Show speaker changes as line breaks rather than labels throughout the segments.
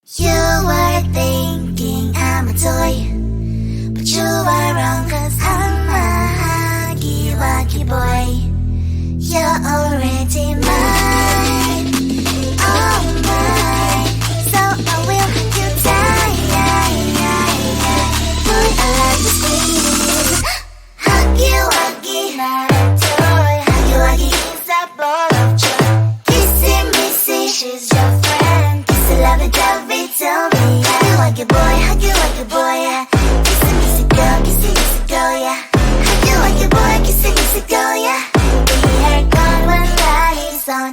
You were thinking I'm a toy, but you are wrong, cause I'm a huggy-wuggy boy. You're already mine, oh mine. So I will hug you tight. Boy, I like to squeeze. Huggy-wuggy, not a toy. Huggy-wuggy is a ball of joy. Kissy-missy, she's your friend. Kissy-lovey-dovey, tell me, huggy-wuggy boy, yeah. Kissy-missy girl, yeah. Huggy-wuggy boy, kissy-missy girl, yeah. We are gone when light is on.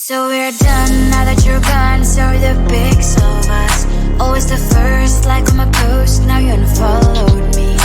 So we're done now that you're gone. Sorry the pics of us, always the first like on my post. Now you unfollowed me.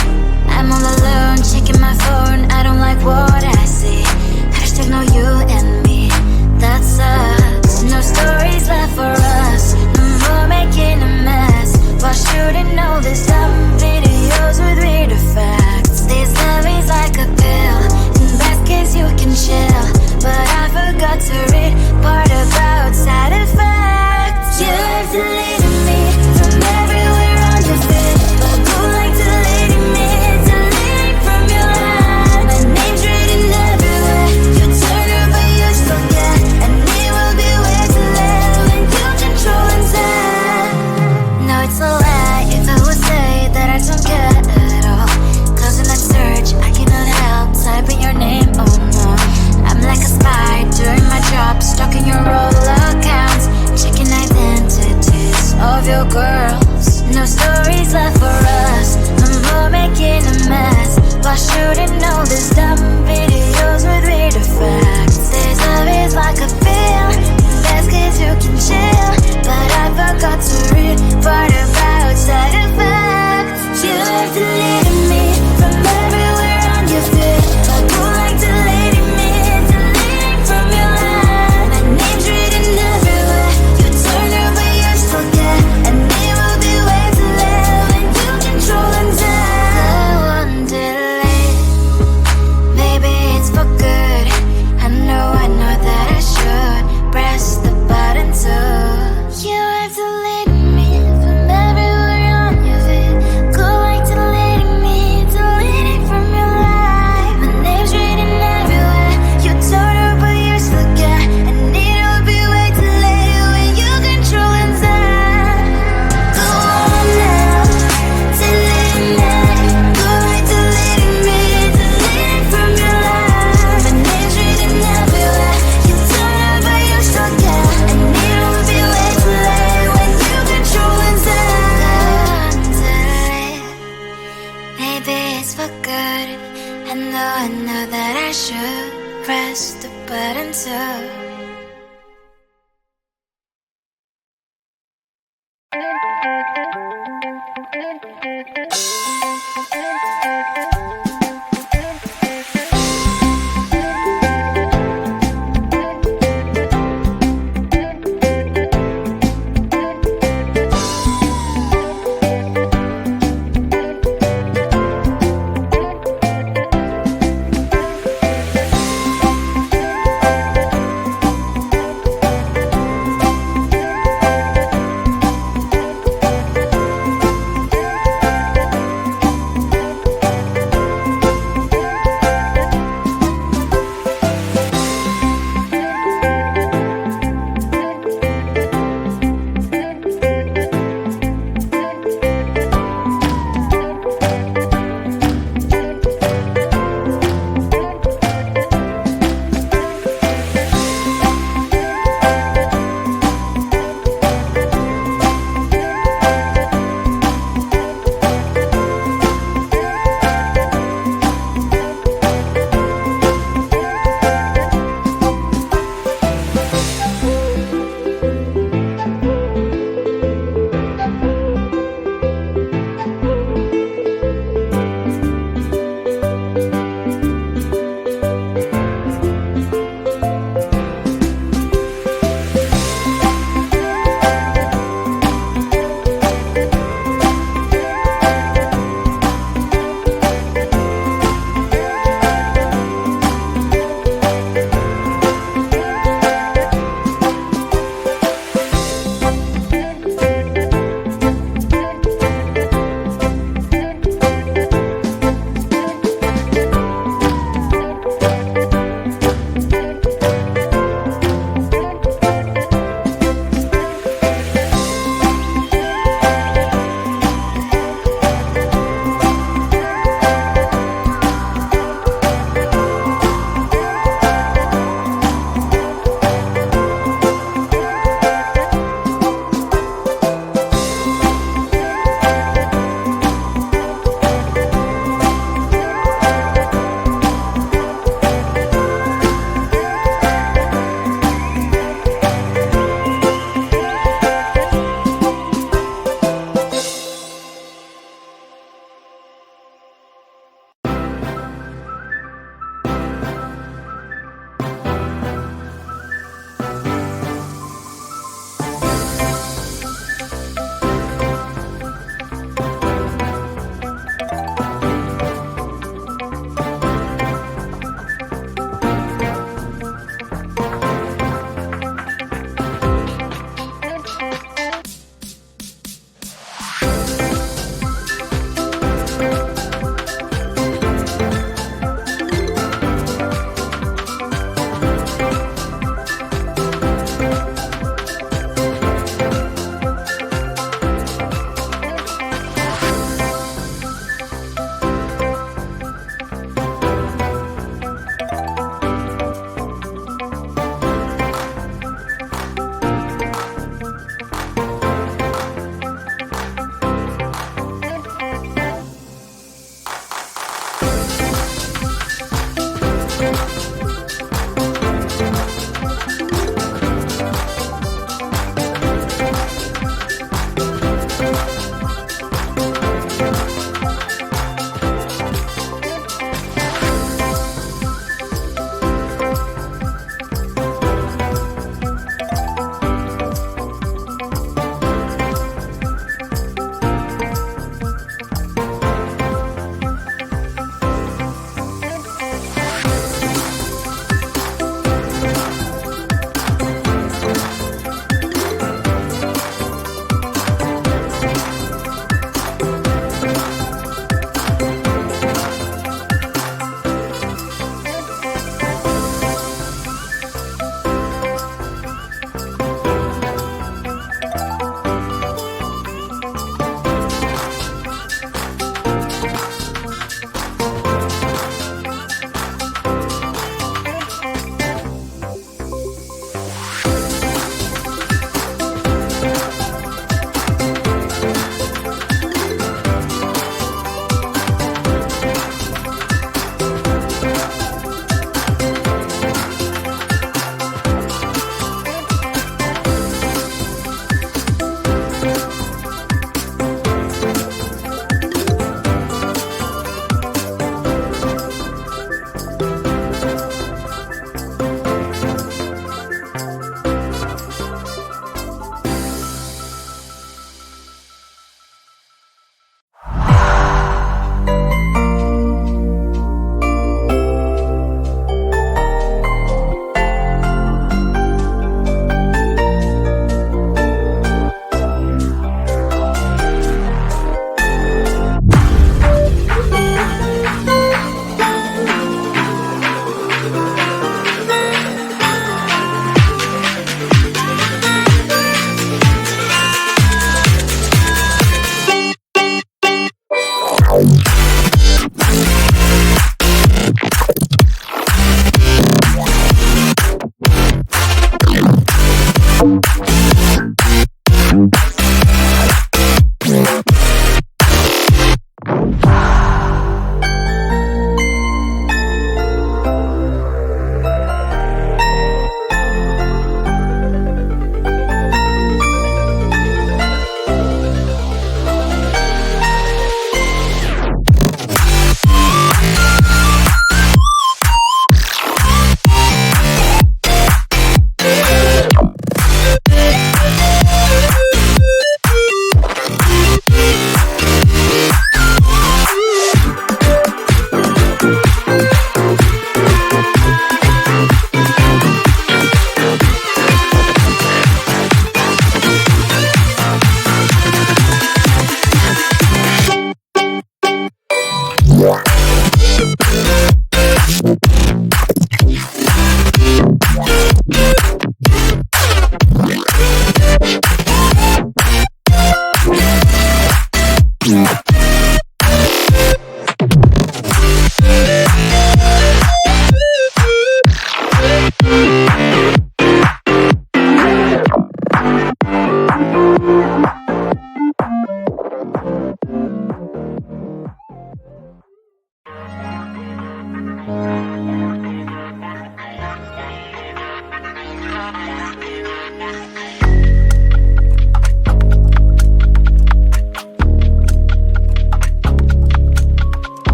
I'm all alone checking my phone. I don't like what I see. Hashtag no you and me. That sucks. No stories left for us. No more making a mess while shooting all these dumb videos with weird effects. This love is like a pill. In best case you can chill, but I forgot to read part about side effects. You have deleted me from everywhere on your feed, but who like deleting me? Deleting from your head. My name's written everywhere. You turn her but you still get, and it will be where to live when you control inside. No, it's a lie if I would say that I don't care at all. Closing that search, I cannot help typing your name, oh no. I'm like a spy doing my job, stalking your old accounts, checking identities of your girls. No stories left for us, no more making a mess while shooting all these dumb videos with weird effects. This love is like a pill, in best case you can chill, but I